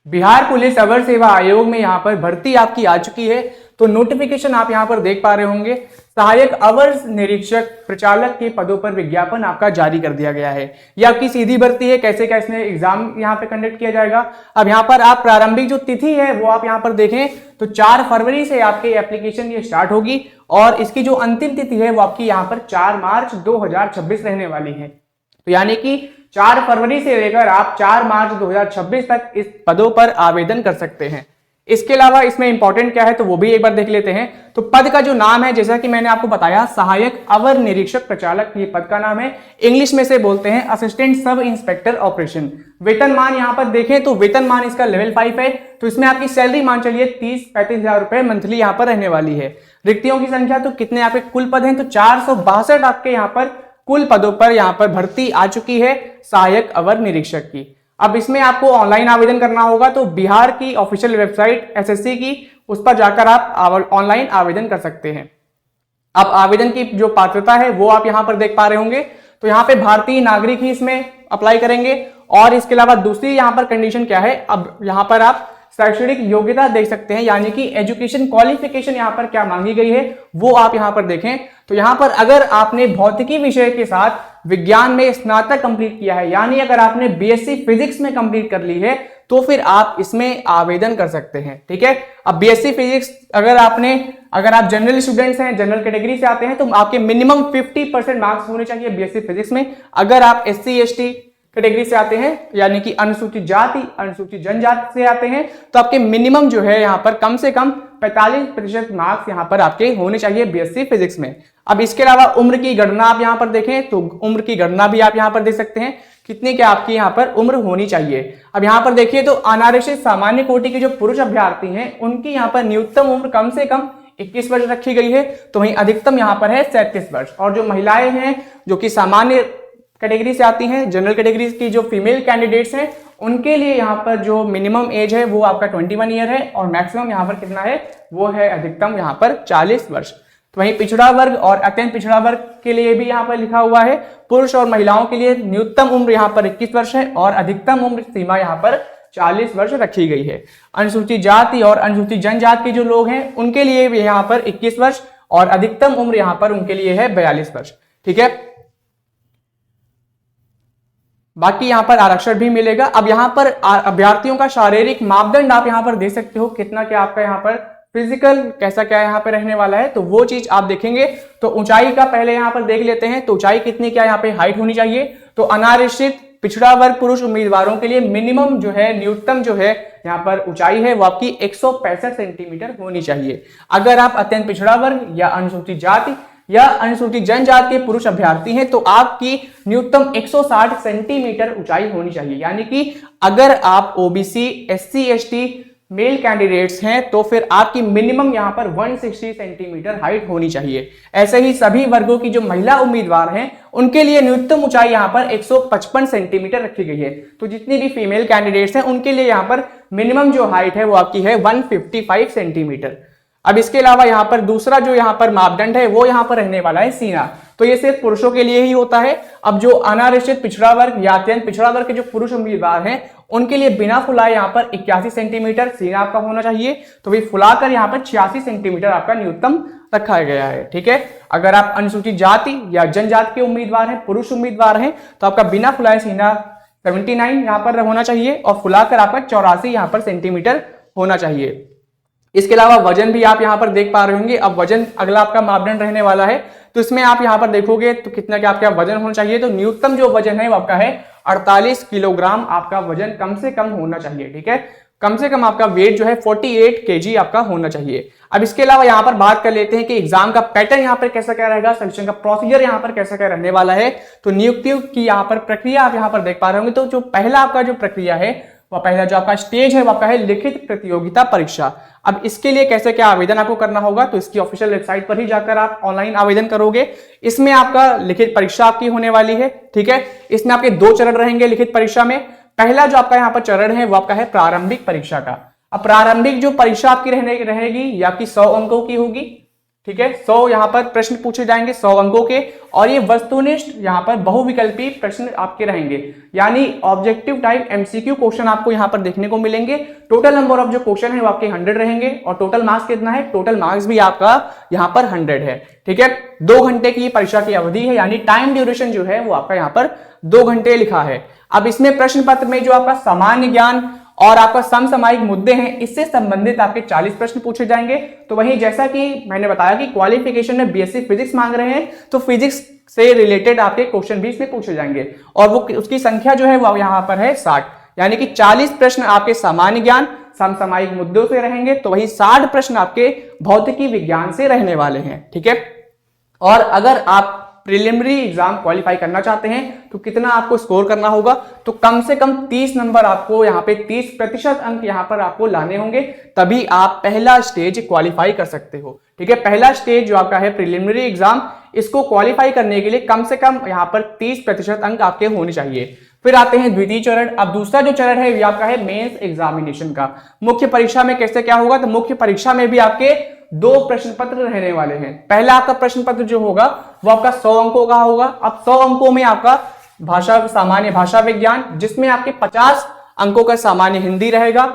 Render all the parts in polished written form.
Bihar police अवर सेवा आयोग में यहाँ पर भर्ती आपकी आ चुकी है। तो नोटिफिकेशन आप यहाँ पर देख पा रहे होंगे, सहायक अवर निरीक्षक प्रचालक के पदों पर विज्ञापन आपका जारी कर दिया गया है। ये आपकी सीधी भर्ती है। कैसे क्या इसमें एग्जाम यहाँ पे कंडक्ट किया जाएगा। अब यहाँ पर आप प्रारंभिक जो तिथि है वो आप यहाँ पर देखें तो 4 फरवरी से आपके एप्लीकेशन ये स्टार्ट होगी और इसकी जो अंतिम तिथि है वो आपकी यहाँ पर 4 मार्च 2026 रहने वाली है। तो यानी कि 4 फरवरी से लेकर आप 4 मार्च 2026 तक इस पदों पर आवेदन कर सकते हैं। इसके अलावा इसमें इंपॉर्टेंट क्या है तो वो भी एक बार देख लेते हैं। तो पद का जो नाम है, जैसा कि मैंने आपको बताया, सहायक अवर निरीक्षक प्रचालक, ये पद का नाम है। इंग्लिश में से बोलते हैं असिस्टेंट सब इंस्पेक्टर ऑपरेशन। वेतनमान यहां पर देखें तो वेतनमान इसका लेवल 5 है। तो इसमें आपकी सैलरी मान चलिए 30-35 हजार रुपए मंथली यहां पर रहने वाली है। रिक्तियों की संख्या तो कितने आपके कुल पद हैं तो 462 आपके यहाँ पर कुल पदों पर यहाँ पर भर्ती आ चुकी है सहायक अवर निरीक्षक की। अब इसमें आपको ऑनलाइन आवेदन करना होगा। तो बिहार की ऑफिशियल वेबसाइट एसएससी की, उस पर जाकर आप ऑनलाइन आवेदन कर सकते हैं। अब आवेदन की जो पात्रता है वो आप यहां पर देख पा रहे होंगे। तो यहाँ पे भारतीय नागरिक ही इसमें अप्लाई करेंगे। और इसके अलावा दूसरी यहाँ पर कंडीशन क्या है, अब यहाँ पर आप शैक्षणिक योग्यता देख सकते हैं, यानी कि एजुकेशन क्वालिफिकेशन यहाँ पर क्या मांगी गई है वो आप यहाँ पर देखें। तो यहाँ पर अगर आपने भौतिकी विषय के साथ विज्ञान में स्नातक कंप्लीट किया है, यानी अगर आपने बीएससी फिजिक्स में कंप्लीट कर ली है तो फिर आप इसमें आवेदन कर सकते हैं। ठीक है। अब बीएससी फिजिक्स अगर आप जनरल स्टूडेंट्स हैं, जनरल कैटेगरी से आते हैं, तो आपके मिनिमम 50% मार्क्स होने चाहिए बीएससी फिजिक्स में। अगर आप एससी एसटी कैटेगरी से आते हैं, यानी कि अनुसूचित जाति अनुसूचित जनजाति से आते हैं, तो आपके मिनिमम जो है यहाँ पर कम से कम 45% मार्क्स यहाँ पर आपके होने चाहिए बीएससी फिजिक्स में। अब इसके अलावा उम्र की गणना आप यहाँ पर देखें तो उम्र की गणना भी आप यहाँ पर देख सकते हैं, कितनी क्या आपकी यहाँ पर उम्र होनी चाहिए। अब यहाँ पर देखिए तो अनारक्षित सामान्य कोटि के जो पुरुष अभ्यर्थी हैं उनकी यहाँ पर न्यूनतम उम्र कम से कम 21 वर्ष रखी गई है। तो वहीं अधिकतम यहाँ पर है 37 वर्ष। और जो महिलाएं हैं जो कि सामान्य कैटेगरी से आती हैं, जनरल कैटेगरी की जो फीमेल कैंडिडेट्स हैं, उनके लिए यहाँ पर जो मिनिमम एज है वो आपका 21 ईयर है और मैक्सिमम यहाँ पर कितना है वो है अधिकतम यहाँ पर 40 वर्ष। तो वहीं पिछड़ा वर्ग और अत्यंत पिछड़ा वर्ग के लिए भी यहाँ पर लिखा हुआ है, पुरुष और महिलाओं के लिए न्यूनतम उम्र यहाँ पर 21 वर्ष है और अधिकतम उम्र सीमा यहाँ पर 40 वर्ष रखी गई है। अनुसूचित जाति और अनुसूचित जनजाति के जो लोग हैं उनके लिए भी यहाँ पर 21 वर्ष और अधिकतम उम्र यहाँ पर उनके लिए है 42 वर्ष। ठीक है। बाकी यहाँ पर आरक्षण भी मिलेगा। अब यहाँ पर अभ्यर्थियों का शारीरिक मापदंड आप यहाँ पर देख सकते हो, कितना क्या आपका यहाँ पर फिजिकल कैसा क्या यहाँ पे रहने वाला है, तो वो चीज आप देखेंगे। तो ऊंचाई का पहले यहाँ पर देख लेते हैं। तो ऊंचाई कितनी क्या यहाँ पे हाइट होनी चाहिए। तो अनारक्षित पिछड़ा वर्ग पुरुष उम्मीदवारों के लिए मिनिमम जो है, न्यूनतम जो है यहाँ पर ऊंचाई है वो आपकी 165 सेंटीमीटर होनी चाहिए। अगर आप अत्यंत पिछड़ा वर्ग या अनुसूचित जाति या अनुसूचित जनजाति के पुरुष अभ्यर्थी हैं तो आपकी न्यूनतम 160 सेंटीमीटर ऊंचाई होनी चाहिए। यानी कि अगर आप OBC SC ST male candidates हैं तो फिर आपकी मिनिमम यहां पर 160 सेंटीमीटर हाइट होनी चाहिए। ऐसे ही सभी वर्गों की जो महिला उम्मीदवार हैं उनके लिए न्यूनतम ऊंचाई यहां पर 155 सेंटीमीटर रखी गई है। तो जितनी भी फीमेल कैंडिडेट्स हैं उनके लिए यहां पर मिनिमम जो हाइट है वो आपकी है 155 सेंटीमीटर। अब इसके अलावा यहाँ पर दूसरा जो यहाँ पर मापदंड है वो यहाँ पर रहने वाला है सीना। तो ये सिर्फ पुरुषों के लिए ही होता है। अब जो अनारक्षित पिछड़ा वर्ग या अत्यंत पिछड़ा वर्ग के जो पुरुष उम्मीदवार हैं उनके लिए बिना फुलाए यहाँ पर 81 सेंटीमीटर सीना आपका होना चाहिए। तो भी फुलाकर यहाँ पर 86 सेंटीमीटर आपका न्यूनतम रखा गया है। ठीक है। अगर आप अनुसूचित जाति या जनजाति के उम्मीदवार हैं, पुरुष उम्मीदवार हैं, तो आपका बिना फुलाए सीना 79 यहाँ पर होना चाहिए और फुलाकर आपका 84 यहाँ पर सेंटीमीटर होना चाहिए। इसके अलावा वजन भी आप यहाँ पर देख पा रहे होंगे। अब वजन अगला आपका मापदंड रहने वाला है। तो इसमें आप यहाँ पर देखोगे तो कितना क्या आपका वजन होना चाहिए। तो न्यूनतम जो वजन है वो आपका है 48 किलोग्राम आपका वजन कम से कम होना चाहिए। ठीक है। कम से कम आपका वेट जो है 48 केजी आपका होना चाहिए। अब इसके अलावा यहाँ पर बात कर लेते हैं कि एग्जाम का पैटर्न यहाँ पर कैसा क्या रहेगा, सिलेक्शन का प्रोसीजर यहाँ पर कैसा क्या रहने वाला है। तो नियुक्ति की यहाँ पर प्रक्रिया आप यहाँ पर देख पा रहे होंगे। तो जो पहला आपका जो प्रक्रिया है वह पहला जो आपका स्टेज है वो आपका है लिखित प्रतियोगिता परीक्षा। अब इसके लिए कैसे क्या आवेदन आपको करना होगा, तो इसकी ऑफिशियल वेबसाइट पर ही जाकर आप ऑनलाइन आवेदन करोगे। इसमें आपका लिखित परीक्षा आपकी होने वाली है। ठीक है। इसमें आपके 2 चरण रहेंगे लिखित परीक्षा में। पहला जो आपका यहाँ पर चरण है वो आपका है प्रारंभिक परीक्षा का। अब प्रारंभिक जो परीक्षा आपकी रहेगी ये आपकी 100 अंकों की होगी। ठीक है। 100 यहाँ पर प्रश्न पूछे जाएंगे 100 अंकों के, और ये वस्तुनिष्ठ यहाँ पर बहुविकल्पी प्रश्न आपके रहेंगे, यानी ऑब्जेक्टिव टाइप एमसीक्यू क्वेश्चन आपको यहाँ पर देखने को मिलेंगे। टोटल नंबर ऑफ जो क्वेश्चन है वो आपके 100 रहेंगे, और टोटल मार्क्स कितना है, टोटल मार्क्स भी आपका यहाँ पर 100 है। ठीक है, 2 घंटे की परीक्षा की अवधि है, यानी टाइम ड्यूरेशन जो है वो आपका यहाँ पर 2 घंटे लिखा है। अब इसमें प्रश्न पत्र में जो आपका सामान्य ज्ञान और आपका समसामयिक मुद्दे हैं, इससे संबंधित आपके 40 प्रश्न पूछे जाएंगे। तो वहीं जैसा कि मैंने बताया कि क्वालिफिकेशन में बीएससी फिजिक्स मांग रहे हैं, तो फिजिक्स से रिलेटेड आपके क्वेश्चन भी इसमें पूछे जाएंगे, और वो उसकी संख्या जो है वो यहां पर है 60, यानी कि 40 प्रश्न आपके सामान्य ज्ञान समसामयिक मुद्दों से रहेंगे, तो वही 60 प्रश्न आपके भौतिकी विज्ञान से रहने वाले हैं। ठीक है, और अगर आप प्रिलिमिनरी एग्जाम क्वालिफाई करना चाहते हैं तो कितना आपको स्कोर करना होगा, तो कम से कम 30 नंबर आपको यहाँ पे 30% अंक यहाँ पर आपको लाने होंगे, तभी आप पहला स्टेज क्वालिफाई कर सकते हो। ठीक है, पहला स्टेज जो आपका है प्रिलिमिनरी एग्जाम, इसको क्वालिफाई करने के लिए कम से कम यहाँ पर 30% अंक आपके होने चाहिए। फिर आते हैं द्वितीय चरण। अब दूसरा जो चरण है ये आपका है मेंस एग्जामिनेशन का। मुख्य परीक्षा में कैसे क्या होगा, तो मुख्य परीक्षा में भी आपके 2 प्रश्न पत्र रहने वाले हैं। पहला आपका प्रश्न पत्र जो होगा वो आपका 100 अंकों का होगा। अब 100 अंकों में आपका सामान्य भाषा विज्ञान, जिसमें आपके 50 अंकों का सामान्य हिंदी रहेगा,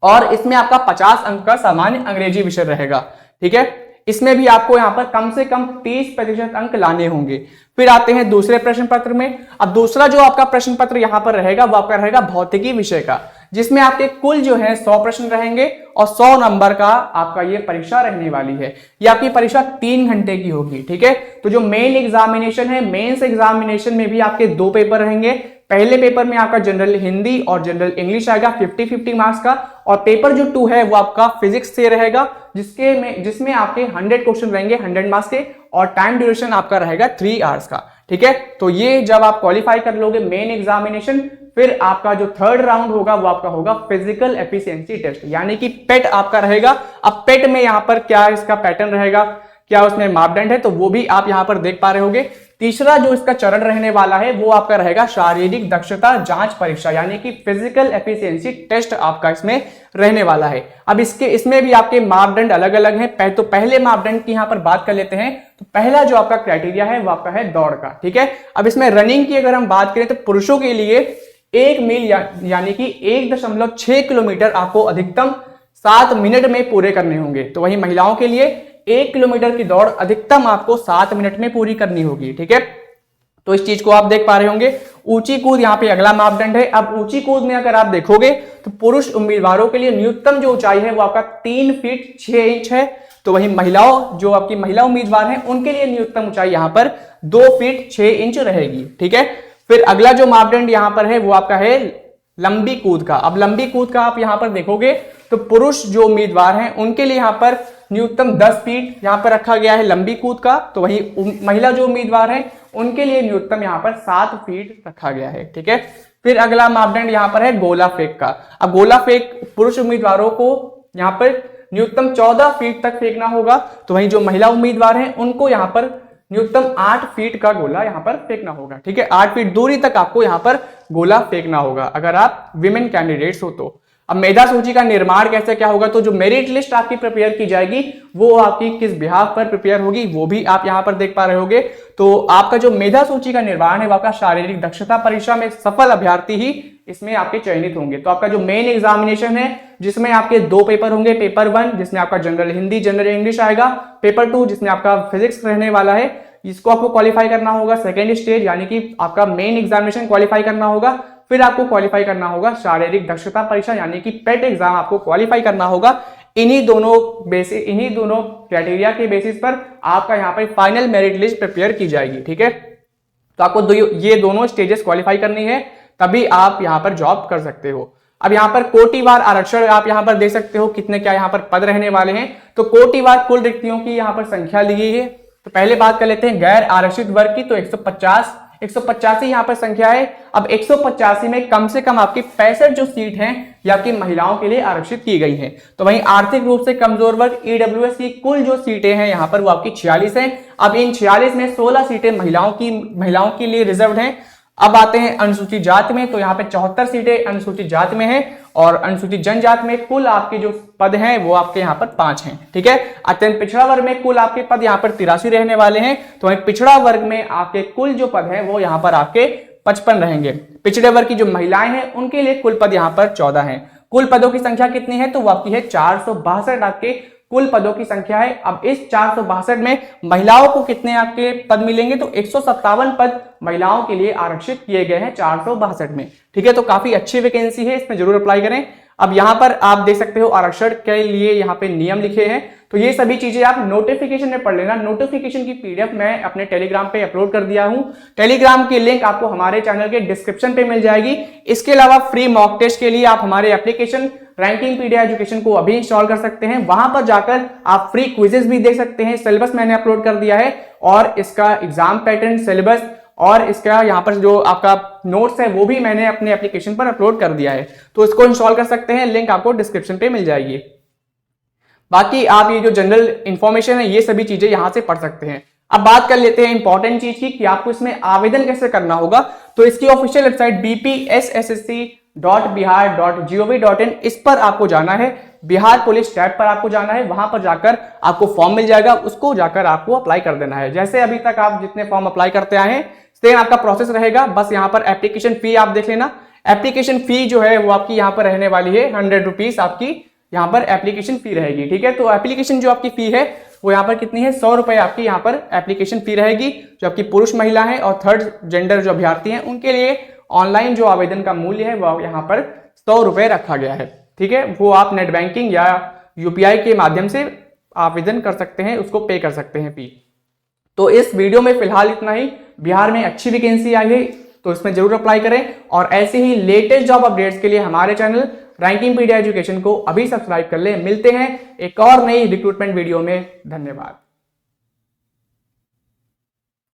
और इसमें आपका 50 अंक का सामान्य अंग्रेजी विषय रहेगा। ठीक है, इसमें भी आपको यहाँ पर कम से कम 30% अंक लाने होंगे। फिर आते हैं दूसरे प्रश्न पत्र में। अब दूसरा जो आपका प्रश्न पत्र यहाँ पर रहेगा वो आपका रहेगा भौतिकी विषय का, जिसमें आपके कुल जो है 100 प्रश्न रहेंगे, और 100 नंबर का आपका ये परीक्षा रहने वाली है। ये आपकी परीक्षा 3 घंटे की होगी। ठीक है, तो जो मेन एग्जामिनेशन है, मेंस एग्जामिनेशन में भी आपके 2 पेपर रहेंगे। पहले पेपर में आपका जनरल हिंदी और जनरल इंग्लिश आएगा 50-50 मार्क्स का, और पेपर जो 2 है वो आपका फिजिक्स से रहेगा, जिसमें आपके 100 क्वेश्चन रहेंगे 100 मार्क्स के, और टाइम ड्यूरेशन आपका रहेगा 3 आवर्स का। ठीक है, तो ये जब आप क्वालिफाई कर लोगे मेन एग्जामिनेशन, फिर आपका जो 3rd राउंड होगा वो आपका होगा फिजिकल एफिशिएंसी टेस्ट, यानी कि पेट आपका रहेगा। अब पेट में यहाँ पर क्या इसका पैटर्न रहेगा, क्या उसमें मापदंड है, तो वो भी आप यहाँ पर देख पा रहे होंगे। तीसरा जो इसका चरण रहने वाला है वो आपका रहेगा शारीरिक दक्षता जांच परीक्षा, यानी कि फिजिकल एफिशिएंसी टेस्ट आपका इसमें रहने वाला है। अब इसमें भी आपके मापदंड अलग अलग हैं। तो पहले मापदंड की यहाँ पर बात कर लेते हैं। तो पहला जो आपका क्राइटेरिया है वो आपका है दौड़ का। ठीक है, अब इसमें रनिंग की अगर हम बात करें तो पुरुषों के लिए 1 मील यानी कि 1.6 किलोमीटर आपको अधिकतम 7 मिनट में पूरे करने होंगे। तो वहीं महिलाओं के लिए 1 किलोमीटर की दौड़ अधिकतम आपको 7 मिनट में पूरी करनी होगी। ठीक है, तो इस चीज को आप देख पा रहे होंगे। ऊंची कूद यहाँ पे अगला मापदंड है। अब ऊंची कूद में अगर आप देखोगे तो पुरुष उम्मीदवारों के लिए न्यूनतम जो ऊंचाई है वो आपका 3 फीट 6 इंच है। तो वहीं महिलाओं, जो आपकी महिला उम्मीदवार हैं, उनके लिए न्यूनतम ऊंचाई यहाँ पर 2 फीट 6 इंच रहेगी। ठीक है, फिर अगला जो मापदंड यहाँ पर है वो आपका है लंबी कूद का। अब लंबी कूद का आप यहाँ पर देखोगे तो पुरुष जो उम्मीदवार हैं उनके लिए यहाँ पर न्यूनतम 10 फीट यहाँ पर रखा गया है लंबी कूद का। तो वही महिला जो उम्मीदवार हैं उनके लिए न्यूनतम यहाँ पर 7 फीट रखा गया है। ठीक है, फिर अगला मापदंड यहाँ पर है गोला फेंक का। अब गोला फेंक पुरुष उम्मीदवारों को यहाँ पर न्यूनतम 14 फीट तक फेंकना होगा। तो वहीं जो महिला उम्मीदवार हैं उनको यहाँ पर न्यूनतम 8 फीट का गोला यहाँ पर फेंकना होगा। ठीक है, 8 फीट दूरी तक आपको यहाँ पर गोला फेंकना होगा अगर आप विमेन कैंडिडेट्स हो तो। अब मेधा सूची का निर्माण कैसे क्या होगा, तो जो मेरिट लिस्ट आपकी प्रिपेयर की जाएगी वो आपकी किस बिहाफ पर प्रिपेयर होगी वो भी आप यहाँ पर देख पा रहे होगे। तो आपका जो मेधा सूची का निर्माण है वो आपका शारीरिक दक्षता परीक्षा में सफल अभ्यर्थी ही इसमें आपके चयनित होंगे। तो आपका जो मेन एग्जामिनेशन है जिसमें आपके 2 पेपर होंगे, पेपर 1 जिसमें आपका जनरल हिंदी जनरल इंग्लिश आएगा, पेपर 2 जिसमें आपका फिजिक्स रहने वाला है, इसको आपको क्वालिफाई करना होगा। सेकेंड स्टेज यानी कि आपका मेन एग्जामिनेशन क्वालिफाई करना होगा। फिर आपको क्वालिफाई करना होगा शारीरिक दक्षता परीक्षा यानी कि पेट एग्जाम आपको क्वालिफाई करना होगा। इन्हीं दोनों क्राइटेरिया के बेसिस पर आपका यहाँ पर फाइनल मेरिट लिस्ट प्रिपेयर की जाएगी। ठीक है, तो आपको ये दोनों स्टेजेस क्वालिफाई करनी है, तभी आप यहाँ पर जॉब कर सकते हो। अब यहाँ पर कोटिवार आरक्षण आप यहाँ पर देख सकते हो कितने क्या यहाँ पर पद रहने वाले हैं। तो कोटिवार कुल रिक्तियों की यहाँ पर संख्या ली गई है। तो पहले बात कर लेते हैं गैर आरक्षित वर्ग की। तो 185 यहाँ पर संख्या है। अब 185 में कम से कम आपकी 65 जो सीट हैं ये आपकी महिलाओं के लिए आरक्षित की गई हैं। तो वहीं आर्थिक रूप से कमजोर वर्ग ईडब्ल्यूएस की कुल जो सीटें हैं यहाँ पर वो आपकी 46 हैं। अब इन 46 में 16 सीटें महिलाओं के लिए रिजर्व हैं अब आते हैं अनुसूचित जाति में, तो यहाँ पे 74 सीटें अनुसूचित जाति में हैं और अनुसूचित जनजाति में कुल आपके जो पद हैं वो आपके यहाँ पर 5 हैं। ठीक है, अत्यंत पिछड़ा वर्ग में कुल आपके पद यहाँ पर 83 रहने वाले हैं। तो वहीं पिछड़ा वर्ग में आपके कुल जो पद हैं वो यहाँ पर आपके 55 रहेंगे। पिछड़े वर्ग की जो महिलाएं हैं उनके लिए कुल पद यहाँ पर 14 हैं। कुल पदों की संख्या कितनी है, तो वो आपकी है 462 आपके कुल पदों की संख्या है। अब इस 462 में महिलाओं को कितने आपके पद मिलेंगे, तो 157 पद महिलाओं के लिए आरक्षित किए गए हैं 462 में। ठीक है, तो काफी अच्छी वैकेंसी है, इसमें जरूर अप्लाई करें। अब यहाँ पर आप देख सकते हो आरक्षण के लिए यहाँ पे नियम लिखे हैं, तो ये सभी चीजें आप नोटिफिकेशन में पढ़ लेना। नोटिफिकेशन की पीडीएफ मैं अपने टेलीग्राम पे अपलोड कर दिया हूं। टेलीग्राम की लिंक आपको हमारे चैनल के डिस्क्रिप्शन पे मिल जाएगी। इसके अलावा फ्री मॉक टेस्ट के लिए आप हमारे एप्लीकेशन रैंकिंग पीडिया एजुकेशन को अभी इंस्टॉल कर सकते हैं। वहां पर जाकर आप फ्री क्विजेस भी देख सकते हैं। सिलेबस मैंने अपलोड कर दिया है और इसका एग्जाम पैटर्न, सिलेबस और इसका यहाँ पर जो आपका नोट्स है वो भी मैंने अपने एप्लीकेशन पर अपलोड कर दिया है, तो इसको इंस्टॉल कर सकते हैं। लिंक आपको डिस्क्रिप्शन पे मिल जाएगी। बाकी आप ये जो जनरल इंफॉर्मेशन है ये सभी चीजें यहां से पढ़ सकते हैं। अब बात कर लेते हैं इंपॉर्टेंट चीज की कि आपको इसमें आवेदन कैसे करना होगा। तो इसकी ऑफिशियल वेबसाइट bpssc.bihar.gov.in, इस पर आपको जाना है। बिहार पुलिस टैब पर आपको जाना है, वहां पर जाकर आपको फॉर्म मिल जाएगा, उसको जाकर आपको अप्लाई कर देना है। जैसे अभी तक आप जितने फॉर्म अप्लाई करते आए हैं सेम आपका प्रोसेस रहेगा। बस यहाँ पर एप्लीकेशन फी आप देख लेना। एप्लीकेशन फी जो है वो आपकी यहाँ पर रहने वाली है 100 रुपीज आपकी यहाँ पर एप्लीकेशन फी रहेगी। ठीक है, तो एप्लीकेशन जो आपकी फी है वो यहाँ पर कितनी है, 100 रुपए आपकी यहाँ पर एप्लीकेशन फी रहेगी। जो आपकी पुरुष महिला है और थर्ड जेंडर जो अभ्यर्थी हैं उनके लिए ऑनलाइन जो आवेदन का मूल्य है वो यहाँ पर 100 रुपए रखा गया है। ठीक है, वो आप नेट बैंकिंग या यूपीआई के माध्यम से आवेदन कर सकते हैं, उसको पे कर सकते हैं फी। तो इस वीडियो में फिलहाल इतना ही। बिहार में अच्छी वैकेंसी आई है तो इसमें जरूर अप्लाई करें और ऐसे ही लेटेस्ट जॉब अपडेट्स के लिए हमारे चैनल रैंकिंग पीडिया एजुकेशन को अभी सब्सक्राइब कर ले। मिलते हैं एक और नई रिक्रूटमेंट वीडियो में। धन्यवाद।